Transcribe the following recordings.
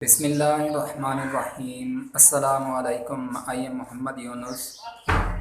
बिस्मिल्लाहिर्रहमानिर्रहीम। अस्सलामु अलैकुम। I am Mohammad Yunus.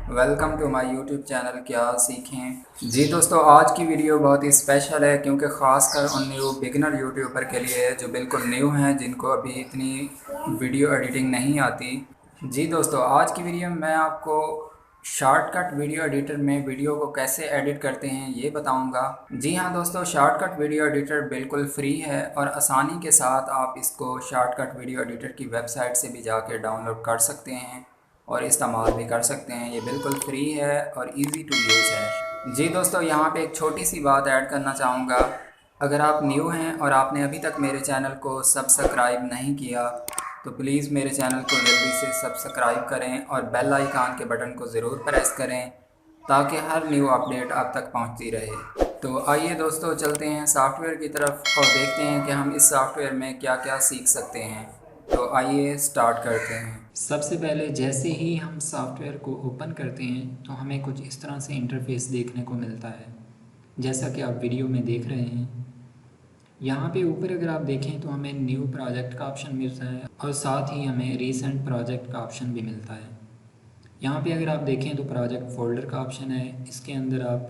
Welcome to my YouTube channel क्या सीखें। जी दोस्तों, आज की वीडियो बहुत ही स्पेशल है क्योंकि ख़ासकर उन न्यू बिगिनर यूट्यूबर के लिए है जो बिल्कुल न्यू हैं, जिनको अभी इतनी वीडियो एडिटिंग नहीं आती। जी दोस्तों, आज की वीडियो में मैं आपको शॉर्टकट वीडियो एडिटर में वीडियो को कैसे एडिट करते हैं ये बताऊंगा। जी हाँ दोस्तों, शॉर्टकट वीडियो एडिटर बिल्कुल फ्री है और आसानी के साथ आप इसको शॉर्टकट वीडियो एडिटर की वेबसाइट से भी जाके डाउनलोड कर सकते हैं और इस्तेमाल भी कर सकते हैं। ये बिल्कुल फ्री है और इजी टू यूज़ है। जी दोस्तों, यहाँ पे एक छोटी सी बात ऐड करना चाहूँगा। अगर आप न्यू हैं और आपने अभी तक मेरे चैनल को सब्सक्राइब नहीं किया तो प्लीज़ मेरे चैनल को जल्दी से सब्सक्राइब करें और बेल आइकन के बटन को ज़रूर प्रेस करें ताकि हर न्यू अपडेट आप तक पहुंचती रहे। तो आइए दोस्तों, चलते हैं सॉफ्टवेयर की तरफ और देखते हैं कि हम इस सॉफ्टवेयर में क्या क्या सीख सकते हैं। तो आइए स्टार्ट करते हैं। सबसे पहले जैसे ही हम सॉफ्टवेयर को ओपन करते हैं तो हमें कुछ इस तरह से इंटरफेस देखने को मिलता है, जैसा कि आप वीडियो में देख रहे हैं। यहाँ पे ऊपर अगर आप देखें तो हमें न्यू प्रोजेक्ट का ऑप्शन मिलता है और साथ ही हमें रीसेंट प्रोजेक्ट का ऑप्शन भी मिलता है। यहाँ पे अगर आप देखें तो प्रोजेक्ट फ़ोल्डर का ऑप्शन है। इसके अंदर आप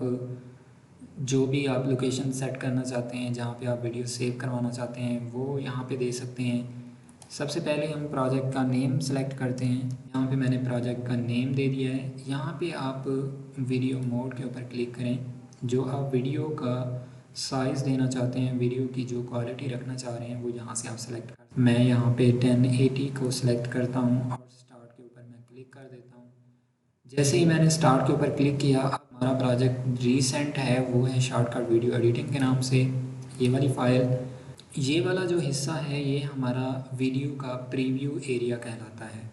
जो भी आप लोकेशन सेट करना चाहते हैं, जहाँ पे आप वीडियो सेव करवाना चाहते हैं, वो यहाँ पे दे सकते हैं। सबसे पहले हम प्रोजेक्ट का नेम सेलेक्ट करते हैं। यहाँ पे मैंने प्रोजेक्ट का नेम दे दिया है। यहाँ पे आप वीडियो मोड के ऊपर क्लिक करें। जो आप वीडियो का साइज़ देना चाहते हैं, वीडियो की जो क्वालिटी रखना चाह रहे हैं, वो यहाँ से आप सेलेक्ट कर। मैं यहाँ पे 1080 को सिलेक्ट करता हूँ और स्टार्ट के ऊपर मैं क्लिक कर देता हूँ। जैसे ही मैंने स्टार्ट के ऊपर क्लिक किया, हमारा प्रोजेक्ट रीसेंट है, वो है शॉर्टकट वीडियो एडिटिंग के नाम से। ये वाली फ़ाइल, ये वाला जो हिस्सा है, ये हमारा वीडियो का प्रीव्यू एरिया कहलाता है।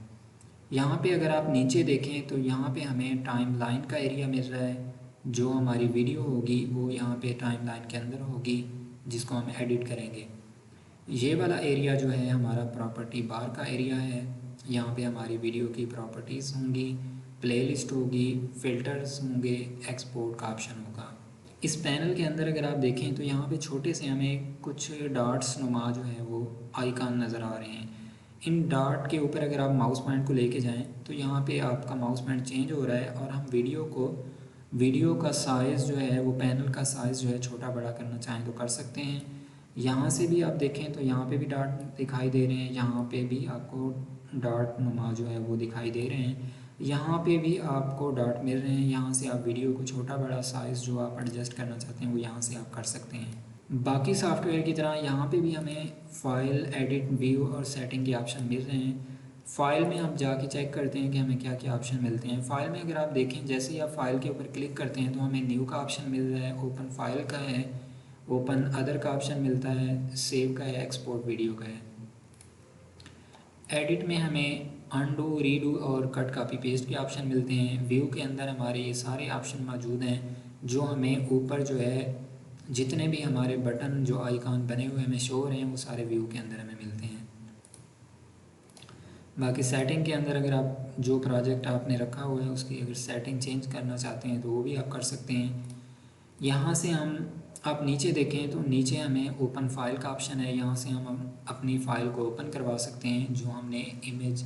यहाँ पे अगर आप नीचे देखें तो यहाँ पे हमें टाइम लाइन का एरिया मिल रहा है। जो हमारी वीडियो होगी वो यहाँ पे टाइम लाइन के अंदर होगी, जिसको हम एडिट करेंगे। ये वाला एरिया जो है हमारा प्रॉपर्टी बार का एरिया है। यहाँ पे हमारी वीडियो की प्रॉपर्टीज़ होंगी, प्लेलिस्ट होगी, फ़िल्टर्स होंगे, एक्सपोर्ट का ऑप्शन होगा। इस पैनल के अंदर अगर आप देखें तो यहाँ पे छोटे से हमें कुछ डॉट्स नुमा जो है वो आइकन नज़र आ रहे हैं। इन डॉट के ऊपर अगर आप माउस पॉइंट को लेके जाएं तो यहाँ पे आपका माउस पॉइंट चेंज हो रहा है और हम वीडियो का साइज़ जो है वो पैनल का साइज़ जो है छोटा बड़ा करना चाहें तो कर सकते हैं। यहाँ से भी आप देखें तो यहाँ पे भी डॉट दिखाई दे रहे हैं, यहाँ पे भी आपको डॉट नुमा जो है वो दिखाई दे रहे हैं, यहाँ पे भी आपको डॉट मिल रहे हैं। यहाँ से आप वीडियो को छोटा बड़ा साइज़ जो आप एडजस्ट करना चाहते हैं वो यहाँ से आप कर सकते हैं। बाकी सॉफ्टवेयर की तरह यहाँ पे भी हमें फ़ाइल, एडिट, व्यू और सेटिंग के ऑप्शन मिल रहे हैं। फ़ाइल में आप जाके चेक करते हैं कि हमें क्या क्या ऑप्शन मिलते हैं। फ़ाइल में अगर आप देखें, जैसे ही आप फ़ाइल के ऊपर क्लिक करते हैं तो हमें न्यू का ऑप्शन मिल रहा है, ओपन फाइल का है, ओपन अदर का ऑप्शन मिलता है, सेव का है, एक्सपोर्ट वीडियो का है। एडिट में हमें अनडू, रीडू और कट कॉपी पेस्ट के ऑप्शन मिलते हैं। व्यू के अंदर हमारे ये सारे ऑप्शन मौजूद हैं, जो हमें ऊपर जो है जितने भी हमारे बटन जो आइकॉन बने हुए हमें शो हो रहे हैं वो सारे व्यू के अंदर हमें मिलते हैं। बाकी सेटिंग के अंदर अगर आप जो प्रोजेक्ट आपने रखा हुआ है उसकी अगर सेटिंग चेंज करना चाहते हैं तो वो भी आप कर सकते हैं। यहाँ से हम आप नीचे देखें तो नीचे हमें ओपन फाइल का ऑप्शन है। यहाँ से हम अपनी फ़ाइल को ओपन करवा सकते हैं। जो हमने इमेज,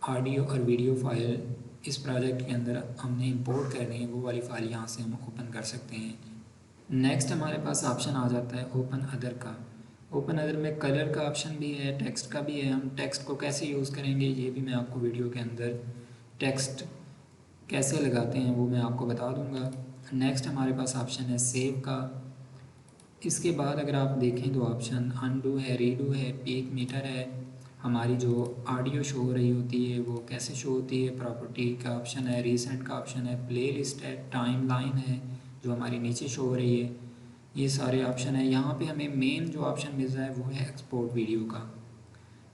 ऑडियो और वीडियो फाइल इस प्रोजेक्ट के अंदर हमने इंपोर्ट करनी है, वो वाली फ़ाइल यहाँ से हम ओपन कर सकते हैं। नेक्स्ट हमारे पास ऑप्शन आ जाता है ओपन अदर का। ओपन अदर में कलर का ऑप्शन भी है, टेक्स्ट का भी है। हम टेक्स्ट को कैसे यूज़ करेंगे ये भी मैं आपको वीडियो के अंदर टेक्स्ट कैसे लगाते हैं वो मैं आपको बता दूंगा। नेक्स्ट हमारे पास ऑप्शन है सेव का। इसके बाद अगर आप देखें तो ऑप्शन अनडू है, रीडू है, पीक मीटर है। हमारी जो ऑडियो शो हो रही होती है वो कैसे शो होती है, प्रॉपर्टी का ऑप्शन है, रीसेंट का ऑप्शन है, प्लेलिस्ट है, टाइम लाइन है जो हमारी नीचे शो हो रही है। ये सारे ऑप्शन है। यहाँ पे हमें मेन जो ऑप्शन मिल रहा है वो है एक्सपोर्ट वीडियो का।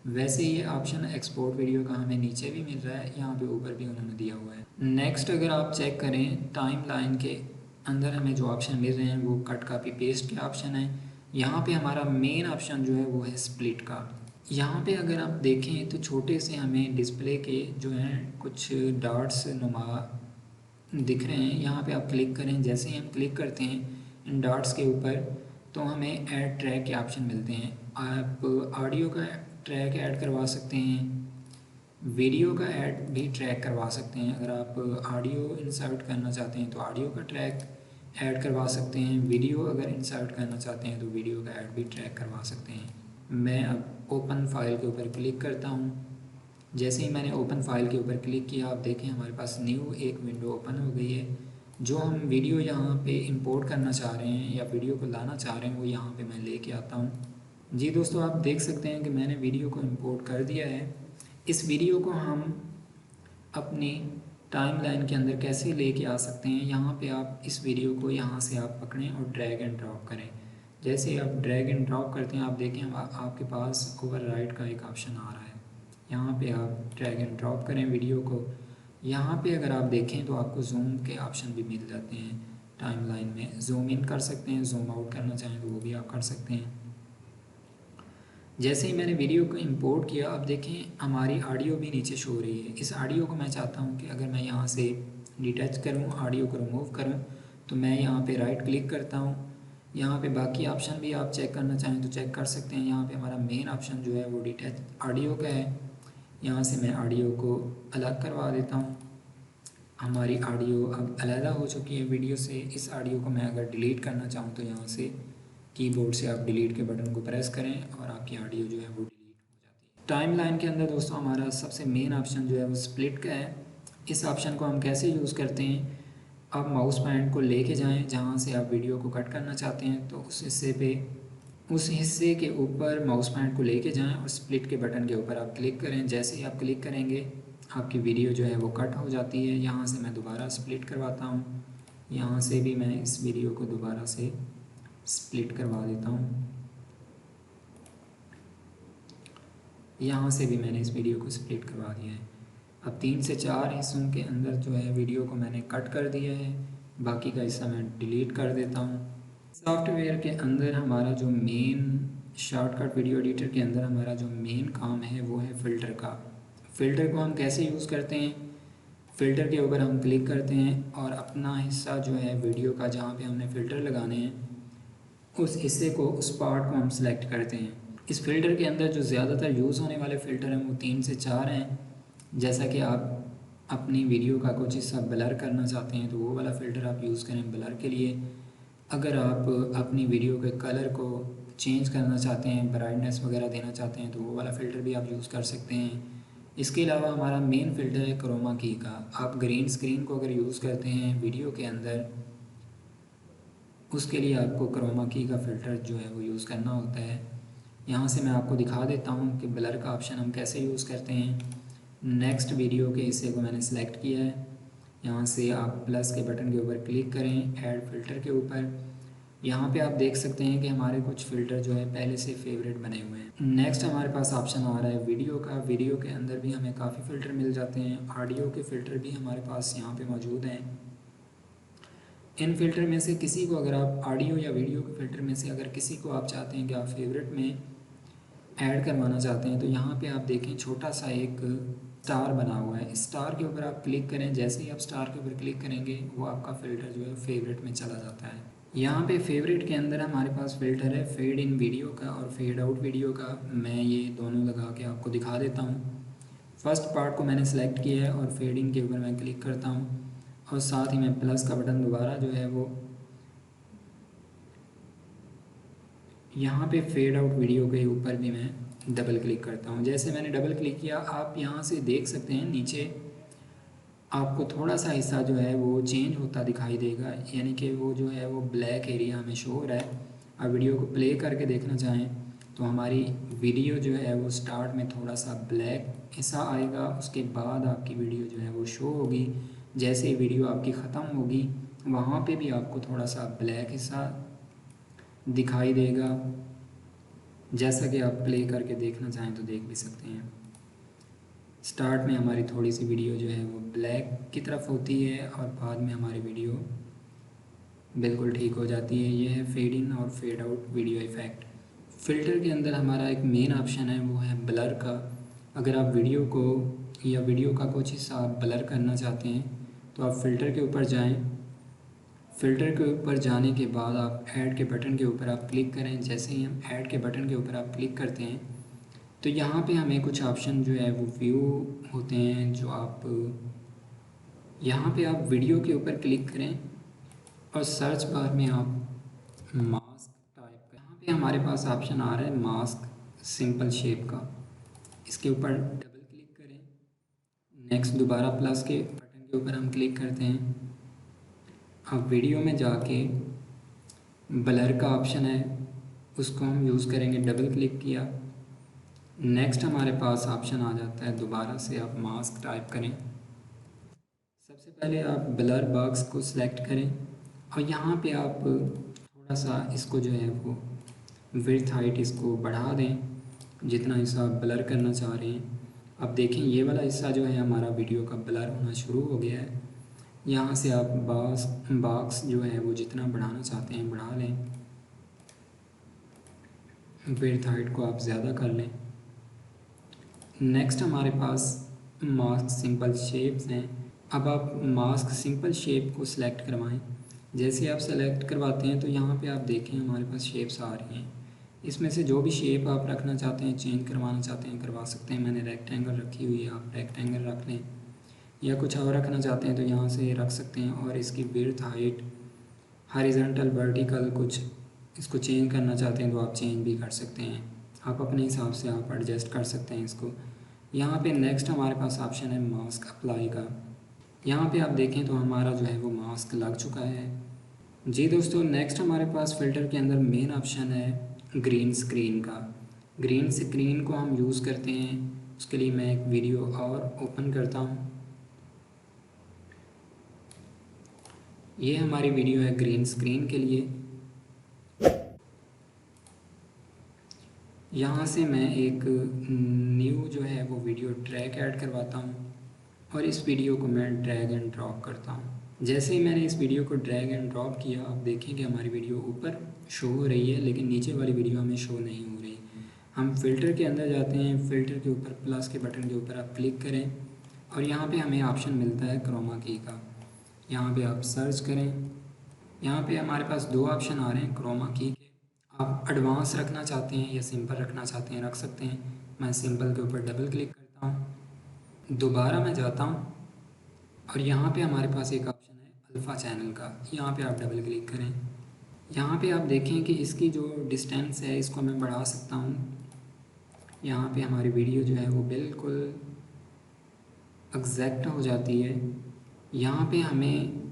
वैसे ये ऑप्शन एक्सपोर्ट वीडियो का हमें नीचे भी मिल रहा है, यहाँ पे ऊपर भी उन्होंने दिया हुआ है। नेक्स्ट अगर आप चेक करें टाइम लाइन के अंदर हमें जो ऑप्शन मिल रहे हैं वो कट कॉपी पेस्ट के ऑप्शन है। यहाँ पे हमारा मेन ऑप्शन जो है वो है स्प्लिट का। यहाँ पे अगर आप देखें तो छोटे से हमें डिस्प्ले के जो हैं कुछ डॉट्स नुमा दिख रहे हैं। यहाँ पे आप क्लिक करें, जैसे ही हम क्लिक करते हैं इन डॉट्स के ऊपर तो हमें ऐड ट्रैक के ऑप्शन मिलते हैं। आप ऑडियो का ट्रैक ऐड करवा सकते हैं, वीडियो का ऐड भी ट्रैक करवा सकते हैं। अगर आप ऑडियो इंसर्ट करना चाहते हैं तो ऑडियो का ट्रैक ऐड करवा सकते हैं, वीडियो अगर इंसर्ट करना चाहते हैं तो वीडियो का ऐड भी ट्रैक करवा सकते हैं। मैं अब ओपन फाइल के ऊपर क्लिक करता हूँ। जैसे ही मैंने ओपन फाइल के ऊपर क्लिक किया, आप देखें हमारे पास न्यू एक विंडो ओपन हो गई है। जो हम वीडियो यहाँ पे इंपोर्ट करना चाह रहे हैं या वीडियो को लाना चाह रहे हैं वो यहाँ पे मैं लेके आता हूँ। जी दोस्तों, आप देख सकते हैं कि मैंने वीडियो को इंपोर्ट कर दिया है। इस वीडियो को हम अपनी टाइमलाइन के अंदर कैसे लेके आ सकते हैं, यहाँ पे आप इस वीडियो को यहाँ से आप पकड़ें और ड्रैग एंड ड्रॉप करें। जैसे ही आप ड्रैग एंड ड्रॉप करते हैं, आप देखें आपके पास ओवरराइट का एक ऑप्शन आ रहा है। यहाँ पे आप ड्रैग एंड ड्रॉप करें वीडियो को। यहाँ पे अगर आप देखें तो आपको जूम के ऑप्शन भी मिल जाते हैं। टाइमलाइन में जूम इन कर सकते हैं, जूम आउट करना चाहें तो वो भी आप कर सकते हैं। जैसे ही मैंने वीडियो को इंपोर्ट किया, अब देखें हमारी ऑडियो भी नीचे शो हो रही है। इस ऑडियो को मैं चाहता हूँ कि अगर मैं यहाँ से डिटैच करूँ, ऑडियो को रिमूव करूँ, तो मैं यहाँ पे राइट क्लिक करता हूँ। यहाँ पे बाकी ऑप्शन भी आप चेक करना चाहें तो चेक कर सकते हैं। यहाँ पे हमारा मेन ऑप्शन जो है वो डिटैच ऑडियो का है। यहाँ से मैं ऑडियो को अलग करवा देता हूँ। हमारी ऑडियो अब अलग हो चुकी है वीडियो से। इस ऑडियो को मैं अगर डिलीट करना चाहूँ तो यहाँ से कीबोर्ड से आप डिलीट के बटन को प्रेस करें और आपकी ऑडियो जो है वो डिलीट हो जाती है। टाइमलाइन के अंदर दोस्तों हमारा सबसे मेन ऑप्शन जो है वो स्प्लिट का है। इस ऑप्शन को हम कैसे यूज़ करते हैं, आप माउस पॉइंटर को लेके जाएं जहाँ से आप वीडियो को कट करना चाहते हैं, तो उस हिस्से के ऊपर माउस पॉइंटर को लेके जाएं और स्प्लिट के बटन के ऊपर आप क्लिक करें। जैसे ही आप क्लिक करेंगे आपकी वीडियो जो है वो कट हो जाती है। यहाँ से मैं दोबारा स्प्लिट करवाता हूँ। यहाँ से भी मैं इस वीडियो को दोबारा से स्प्लिट करवा देता हूँ। यहाँ से भी मैंने इस वीडियो को स्प्लिट करवा दिया है। अब 3 से 4 हिस्सों के अंदर जो है वीडियो को मैंने कट कर दिया है। बाकी का हिस्सा मैं डिलीट कर देता हूँ। सॉफ्टवेयर के अंदर हमारा जो मेन शॉर्टकट वीडियो एडिटर के अंदर हमारा जो मेन काम है वो है फ़िल्टर का। फ़िल्टर को हम कैसे यूज़ करते हैं, फ़िल्टर के ऊपर हम क्लिक करते हैं और अपना हिस्सा जो है वीडियो का जहाँ पे हमने फ़िल्टर लगाने हैं उस हिस्से को, उस पार्ट को हम सेलेक्ट करते हैं। इस फ़िल्टर के अंदर जो ज़्यादातर यूज़ होने वाले फ़िल्टर हैं वो 3 से 4 हैं। जैसा कि आप अपनी वीडियो का कुछ हिस्सा ब्लर करना चाहते हैं तो वो वाला फ़िल्टर आप यूज़ करें ब्लर के लिए। अगर आप अपनी वीडियो के कलर को चेंज करना चाहते हैं, ब्राइटनेस वगैरह देना चाहते हैं तो वो वाला फ़िल्टर भी आप यूज़ कर सकते हैं। इसके अलावा हमारा मेन फ़िल्टर है क्रोमा की का। आप ग्रीन स्क्रीन को अगर यूज़ करते हैं वीडियो के अंदर, उसके लिए आपको क्रोमा की का फ़िल्टर जो है वो यूज़ करना होता है। यहाँ से मैं आपको दिखा देता हूँ कि ब्लर का ऑप्शन हम कैसे यूज़ करते हैं। नेक्स्ट वीडियो के हिस्से को मैंने सेलेक्ट किया है। यहाँ से आप प्लस के बटन के ऊपर क्लिक करें, ऐड फ़िल्टर के ऊपर। यहाँ पे आप देख सकते हैं कि हमारे कुछ फ़िल्टर जो है पहले से फेवरेट बने हुए हैं। नेक्स्ट हमारे पास ऑप्शन आ रहा है वीडियो का। वीडियो के अंदर भी हमें काफ़ी फ़िल्टर मिल जाते हैं। ऑडियो के फ़िल्टर भी हमारे पास यहाँ पे मौजूद हैं। इन फ़िल्टर में से किसी को, अगर आप ऑडियो या वीडियो के फ़िल्टर में से अगर किसी को आप चाहते हैं कि आप फेवरेट में ऐड करवाना चाहते हैं तो यहाँ पे आप देखें छोटा सा एक स्टार बना हुआ है। इस स्टार के ऊपर आप क्लिक करें। जैसे ही आप स्टार के ऊपर क्लिक करेंगे वो आपका फ़िल्टर जो है फेवरेट में चला जाता है। यहाँ पे फेवरेट के अंदर हमारे पास फ़िल्टर है फेड इन वीडियो का और फेड आउट वीडियो का। मैं ये दोनों लगा के आपको दिखा देता हूँ। फर्स्ट पार्ट को मैंने सेलेक्ट किया है और फेड इन के ऊपर मैं क्लिक करता हूँ और साथ ही मैं प्लस का बटन दोबारा जो है वो यहाँ पे फेड आउट वीडियो के ऊपर भी मैं डबल क्लिक करता हूँ। जैसे मैंने डबल क्लिक किया, आप यहाँ से देख सकते हैं नीचे आपको थोड़ा सा हिस्सा जो है वो चेंज होता दिखाई देगा, यानी कि वो जो है वो ब्लैक एरिया हमें शो हो रहा है। आप वीडियो को प्ले करके देखना चाहें तो हमारी वीडियो जो है वो स्टार्ट में थोड़ा सा ब्लैक हिस्सा आएगा, उसके बाद आपकी वीडियो जो है वो शो होगी। जैसे ही वीडियो आपकी ख़त्म होगी वहाँ पे भी आपको थोड़ा सा ब्लैक हिस्सा दिखाई देगा। जैसा कि आप प्ले करके देखना चाहें तो देख भी सकते हैं। स्टार्ट में हमारी थोड़ी सी वीडियो जो है वो ब्लैक की तरफ होती है और बाद में हमारी वीडियो बिल्कुल ठीक हो जाती है। ये है फेड इन और fade out video effect. Filter के अंदर हमारा एक मेन ऑप्शन है वो है ब्लर का। अगर आप वीडियो को या वीडियो का कुछ हिस्सा आप ब्लर करना चाहते हैं तो आप फ़िल्टर के ऊपर जाएं। फ़िल्टर के ऊपर जाने के बाद आप ऐड के बटन के ऊपर आप क्लिक करें। जैसे ही हम ऐड के बटन के ऊपर आप क्लिक करते हैं तो यहाँ पे हमें कुछ ऑप्शन जो है वो व्यू होते हैं, जो आप यहाँ पे आप वीडियो के ऊपर क्लिक करें और सर्च बार में आप मास्क टाइप करें। यहाँ पे हमारे पास ऑप्शन आ रहा है मास्क सिंपल शेप का, इसके ऊपर डबल क्लिक करें। नेक्स्ट दोबारा प्लस के बटन के ऊपर हम क्लिक करते हैं। अब वीडियो में जाके ब्लर का ऑप्शन है, उसको हम यूज़ करेंगे। डबल क्लिक किया, नेक्स्ट हमारे पास ऑप्शन आ जाता है, दोबारा से आप मास्क टाइप करें। सबसे पहले आप ब्लर बॉक्स को सिलेक्ट करें और यहाँ पे आप थोड़ा सा इसको जो है वो विड्थ हाइट इसको बढ़ा दें, जितना हिस्सा आप ब्लर करना चाह रहे हैं। अब देखें ये वाला हिस्सा जो है हमारा वीडियो का ब्लर होना शुरू हो गया है। यहाँ से आप बॉक्स जो है वो जितना बढ़ाना चाहते हैं बढ़ा लें, विड्थ हाइट को आप ज़्यादा कर लें। नेक्स्ट हमारे पास मास्क सिंपल शेप्स हैं। अब आप मास्क सिंपल शेप को सिलेक्ट करवाएं। जैसे आप सेलेक्ट करवाते हैं तो यहाँ पे आप देखें हमारे पास शेप्स आ रही हैं। इसमें से जो भी शेप आप रखना चाहते हैं, चेंज करवाना चाहते हैं, करवा सकते हैं। मैंने रेक्टेंगल रखी हुई है, आप रेक्टेंगल रख लें, या कुछ और रखना चाहते हैं तो यहाँ से रख सकते हैं। और इसकी विड्थ हाइट हॉरिजॉन्टल वर्टिकल कुछ इसको चेंज करना चाहते हैं तो आप चेंज भी कर सकते हैं। आप अपने हिसाब से आप एडजस्ट कर सकते हैं इसको। यहाँ पे नेक्स्ट हमारे पास ऑप्शन है मास्क अप्लाई का। यहाँ पे आप देखें तो हमारा जो है वो मास्क लग चुका है। जी दोस्तों, नेक्स्ट हमारे पास फ़िल्टर के अंदर मेन ऑप्शन है ग्रीन स्क्रीन का। ग्रीन स्क्रीन को हम यूज़ करते हैं, उसके लिए मैं एक वीडियो और ओपन करता हूँ। ये हमारी वीडियो है ग्रीन स्क्रीन के लिए। यहाँ से मैं एक न्यू जो है वो वीडियो ट्रैक ऐड करवाता हूँ और इस वीडियो को मैं ड्रैग एंड ड्रॉप करता हूँ। जैसे ही मैंने इस वीडियो को ड्रैग एंड ड्रॉप किया, आप देखें कि हमारी वीडियो ऊपर शो हो रही है, लेकिन नीचे वाली वीडियो हमें शो नहीं हो रही। हम फ़िल्टर के अंदर जाते हैं, फ़िल्टर के ऊपर प्लस के बटन के ऊपर आप क्लिक करें और यहाँ पे हमें ऑप्शन मिलता है क्रोमा की का। यहाँ पे आप सर्च करें, यहाँ पे हमारे पास दो ऑप्शन आ रहे हैं क्रोमा की के। आप एडवांस रखना चाहते हैं या सिंपल रखना चाहते हैं, रख सकते हैं। मैं सिंपल के ऊपर डबल क्लिक करता हूँ, दोबारा मैं जाता हूँ और यहाँ पे हमारे पास एक ऑप्शन है अल्फ़ा चैनल का। यहाँ पे आप डबल क्लिक करें। यहाँ पे आप देखें कि इसकी जो डिस्टेंस है इसको मैं बढ़ा सकता हूँ। यहाँ पे हमारी वीडियो जो है वो बिल्कुल एग्जैक्ट हो जाती है। यहाँ पे हमें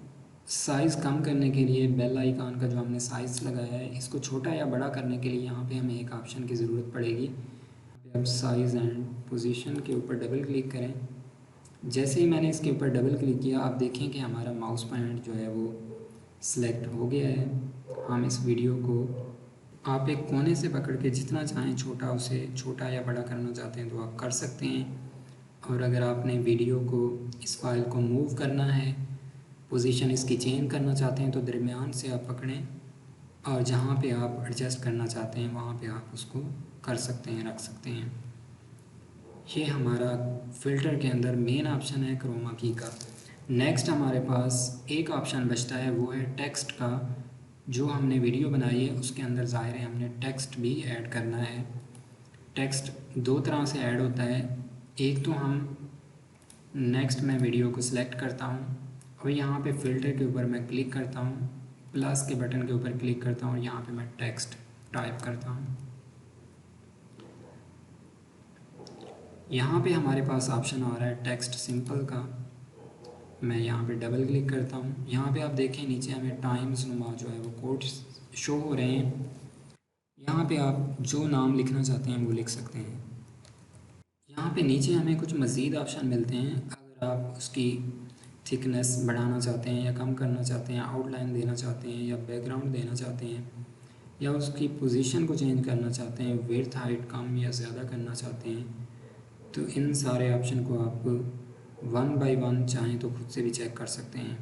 साइज़ कम करने के लिए बेल आइकन का जो हमने साइज़ लगाया है, इसको छोटा या बड़ा करने के लिए यहाँ पे हमें एक ऑप्शन की ज़रूरत पड़ेगी। अब साइज़ एंड पोजीशन के ऊपर डबल क्लिक करें। जैसे ही मैंने इसके ऊपर डबल क्लिक किया, आप देखें कि हमारा माउस पॉइंट जो है वो सिलेक्ट हो गया है। हम इस वीडियो को आप एक कोने से पकड़ के जितना चाहें छोटा, उसे छोटा या बड़ा करना चाहते हैं तो आप कर सकते हैं। और अगर आपने वीडियो को, इस फाइल को मूव करना है, पोजीशन इसकी चेंज करना चाहते हैं तो दरमियान से आप पकड़ें और जहाँ पे आप एडजस्ट करना चाहते हैं वहाँ पे आप उसको कर सकते हैं, रख सकते हैं। ये हमारा फ़िल्टर के अंदर मेन ऑप्शन है क्रोमा की का। नेक्स्ट हमारे पास एक ऑप्शन बचता है, वो है टेक्स्ट का। जो हमने वीडियो बनाई है उसके अंदर ज़ाहिर है हमने टेक्स्ट भी ऐड करना है। टेक्स्ट दो तरह से ऐड होता है। एक तो हम नेक्स्ट मैं वीडियो को सिलेक्ट करता हूँ और यहाँ पे फ़िल्टर के ऊपर मैं क्लिक करता हूँ, प्लस के बटन के ऊपर क्लिक करता हूँ और यहाँ पे मैं टेक्स्ट टाइप करता हूँ। यहाँ पे हमारे पास ऑप्शन आ रहा है टेक्स्ट सिंपल का। मैं यहाँ पे डबल क्लिक करता हूँ। यहाँ पे आप देखें नीचे हमें टाइम्स नुमा जो है वो कोड्स शो हो रहे हैं। यहाँ पे आप जो नाम लिखना चाहते हैं वो लिख सकते हैं। यहाँ पे नीचे हमें कुछ मज़ीद ऑप्शन मिलते हैं। अगर आप उसकी थिकनेस बढ़ाना चाहते हैं या कम करना चाहते हैं, आउटलाइन देना चाहते हैं या बैकग्राउंड देना चाहते हैं, या उसकी पोजीशन को चेंज करना चाहते हैं, विड्थ हाइट कम या ज़्यादा करना चाहते हैं, तो इन सारे ऑप्शन को आप वन बाय वन चाहें तो खुद से भी चेक कर सकते हैं।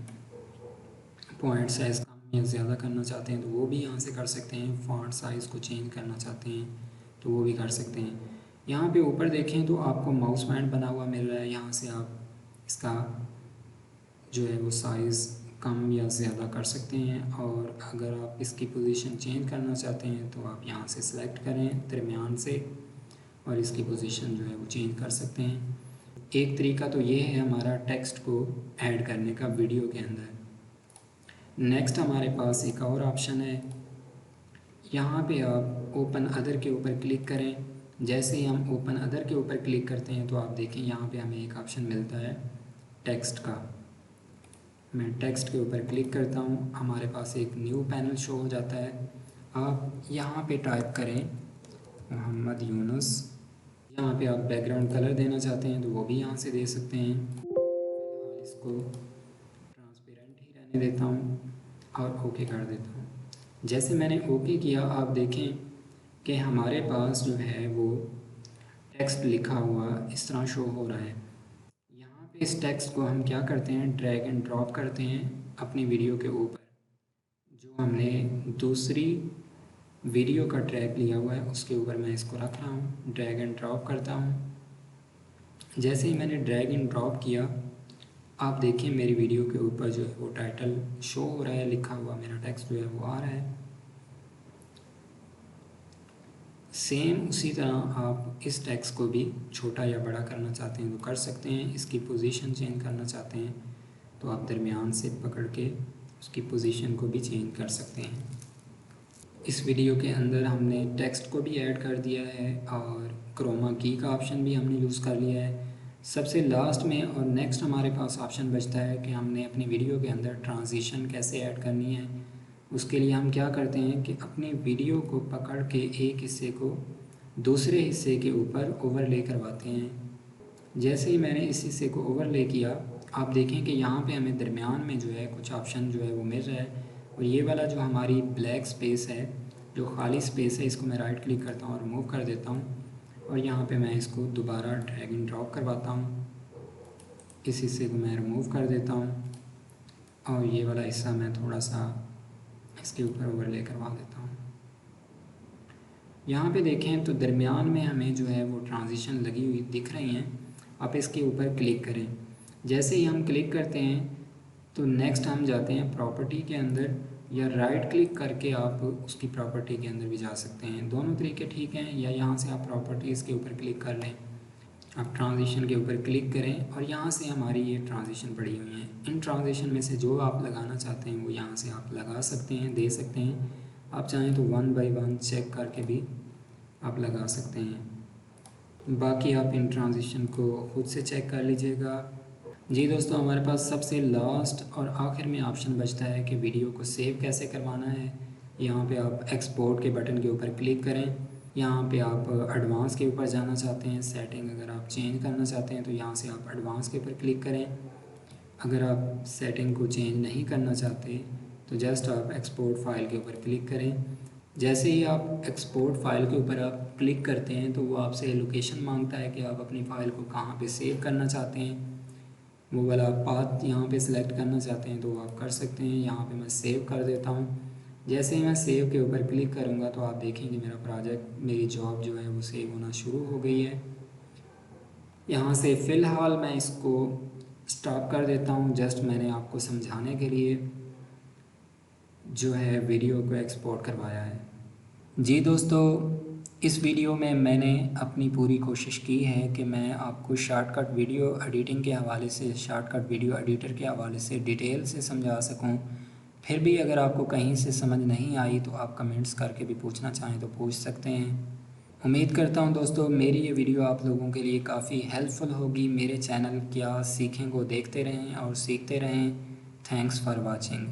पॉइंट साइज़ कम या ज़्यादा करना चाहते हैं तो वो भी यहाँ से कर सकते हैं। फॉन्ट साइज़ को चेंज करना चाहते हैं तो वो भी कर सकते हैं। यहाँ पे ऊपर देखें तो आपको माउस पॉइंट बना हुआ मिल रहा है। यहाँ से आप इसका जो है वो साइज़ कम या ज़्यादा कर सकते हैं। और अगर आप इसकी पोजीशन चेंज करना चाहते हैं तो आप यहाँ से सिलेक्ट करें दरमियान से और इसकी पोजीशन जो है वो चेंज कर सकते हैं। एक तरीका तो ये है हमारा टेक्स्ट को ऐड करने का वीडियो के अंदर। नेक्स्ट हमारे पास एक और ऑप्शन है, यहाँ पे आप ओपन अदर के ऊपर क्लिक करें। जैसे ही हम ओपन अदर के ऊपर क्लिक करते हैं तो आप देखें यहाँ पे हमें एक ऑप्शन मिलता है टेक्स्ट का। मैं टेक्स्ट के ऊपर क्लिक करता हूँ, हमारे पास एक न्यू पैनल शो हो जाता है। आप यहाँ पे टाइप करें मोहम्मद यूनुस। यहाँ पे आप बैकग्राउंड कलर देना चाहते हैं तो वो भी यहाँ से दे सकते हैं। फिलहाल इसको ट्रांसपेरेंट ही रहने देता हूँ और ओके कर देता हूँ। जैसे मैंने ओके किया, आप देखें कि हमारे पास जो है वो टेक्स्ट लिखा हुआ इस तरह शो हो रहा है। यहाँ पे इस टेक्स्ट को हम क्या करते हैं, ड्रैग एंड ड्रॉप करते हैं अपनी वीडियो के ऊपर। जो हमने दूसरी वीडियो का ट्रैक लिया हुआ है उसके ऊपर मैं इसको रख रहा हूँ, ड्रैग एंड ड्रॉप करता हूँ। जैसे ही मैंने ड्रैग एंड ड्रॉप किया, आप देखिए मेरी वीडियो के ऊपर जो है वो टाइटल शो हो रहा है, लिखा हुआ मेरा टेक्स्ट जो है वो आ रहा है। सेम उसी तरह आप इस टेक्स्ट को भी छोटा या बड़ा करना चाहते हैं तो कर सकते हैं। इसकी पोजीशन चेंज करना चाहते हैं तो आप दरमियान से पकड़ के उसकी पोजीशन को भी चेंज कर सकते हैं। इस वीडियो के अंदर हमने टेक्स्ट को भी ऐड कर दिया है और क्रोमा की का ऑप्शन भी हमने यूज़ कर लिया है। सबसे लास्ट में और नेक्स्ट हमारे पास ऑप्शन बचता है कि हमने अपनी वीडियो के अंदर ट्रांजिशन कैसे ऐड करनी है। उसके लिए हम क्या करते हैं कि अपनी वीडियो को पकड़ के एक हिस्से को दूसरे हिस्से के ऊपर ओवरले करवाते हैं। जैसे ही मैंने इस हिस्से को ओवरले किया, आप देखें कि यहाँ पे हमें दरमियान में जो है कुछ ऑप्शन जो है वो मिल रहा है। और ये वाला जो हमारी ब्लैक स्पेस है, जो खाली स्पेस है, इसको मैं राइट क्लिक करता हूँ और रिमूव कर देता हूँ। और यहाँ पे मैं इसको दोबारा ड्रैग एंड ड्रॉप करवाता हूँ। इस हिस्से को मैं रिमूव कर देता हूँ और ये वाला हिस्सा मैं थोड़ा सा इसके ऊपर ओवरले करवा देता हूँ। यहाँ पे देखें तो दरमियान में हमें जो है वो ट्रांजिशन लगी हुई दिख रही हैं। आप इसके ऊपर क्लिक करें। जैसे ही हम क्लिक करते हैं तो नेक्स्ट हम जाते हैं प्रॉपर्टी के अंदर, या राइट क्लिक करके आप उसकी प्रॉपर्टी के अंदर भी जा सकते हैं। दोनों तरीके ठीक हैं। या यहाँ से आप प्रॉपर्टीज़ के ऊपर क्लिक कर लें, आप ट्रांजिशन के ऊपर क्लिक करें और यहाँ से हमारी ये ट्रांजिशन पड़ी हुई हैं। इन ट्रांजिशन में से जो आप लगाना चाहते हैं वो यहाँ से आप लगा सकते हैं, दे सकते हैं। आप चाहें तो 1 बाय 1 चेक करके भी आप लगा सकते हैं। बाकी आप इन ट्रांजिशन को खुद से चेक कर लीजिएगा। जी दोस्तों, हमारे पास सबसे लास्ट और आखिर में ऑप्शन बचता है कि वीडियो को सेव कैसे करवाना है। यहाँ पे आप एक्सपोर्ट के बटन के ऊपर क्लिक करें। यहाँ पे आप एडवांस के ऊपर जाना चाहते हैं, सेटिंग अगर आप चेंज करना चाहते हैं तो यहाँ से आप एडवांस के ऊपर क्लिक करें। अगर आप सेटिंग को चेंज नहीं करना चाहते तो जस्ट आप एक्सपोर्ट फाइल के ऊपर क्लिक करें। जैसे ही आप एक्सपोर्ट फाइल के ऊपर आप क्लिक करते हैं तो वो आपसे लोकेशन मांगता है कि आप अपनी फ़ाइल को कहाँ पे सेव करना चाहते हैं। वो वाला पाथ यहाँ पे सिलेक्ट करना चाहते हैं तो आप कर सकते हैं। यहाँ पे मैं सेव कर देता हूँ। जैसे ही मैं सेव के ऊपर क्लिक करूँगा तो आप देखेंगे मेरा प्रोजेक्ट, मेरी जॉब जो है वो सेव होना शुरू हो गई है। यहाँ से फ़िलहाल मैं इसको स्टॉप कर देता हूँ, जस्ट मैंने आपको समझाने के लिए जो है वीडियो को एक्सपोर्ट करवाया है। जी दोस्तों, इस वीडियो में मैंने अपनी पूरी कोशिश की है कि मैं आपको शॉर्टकट वीडियो एडिटिंग के हवाले से, शॉर्टकट वीडियो एडिटर के हवाले से डिटेल से समझा सकूं। फिर भी अगर आपको कहीं से समझ नहीं आई तो आप कमेंट्स करके भी पूछना चाहें तो पूछ सकते हैं। उम्मीद करता हूं दोस्तों मेरी ये वीडियो आप लोगों के लिए काफ़ी हेल्पफुल होगी। मेरे चैनल क्या सीखें को देखते रहें और सीखते रहें। Thanks for watching.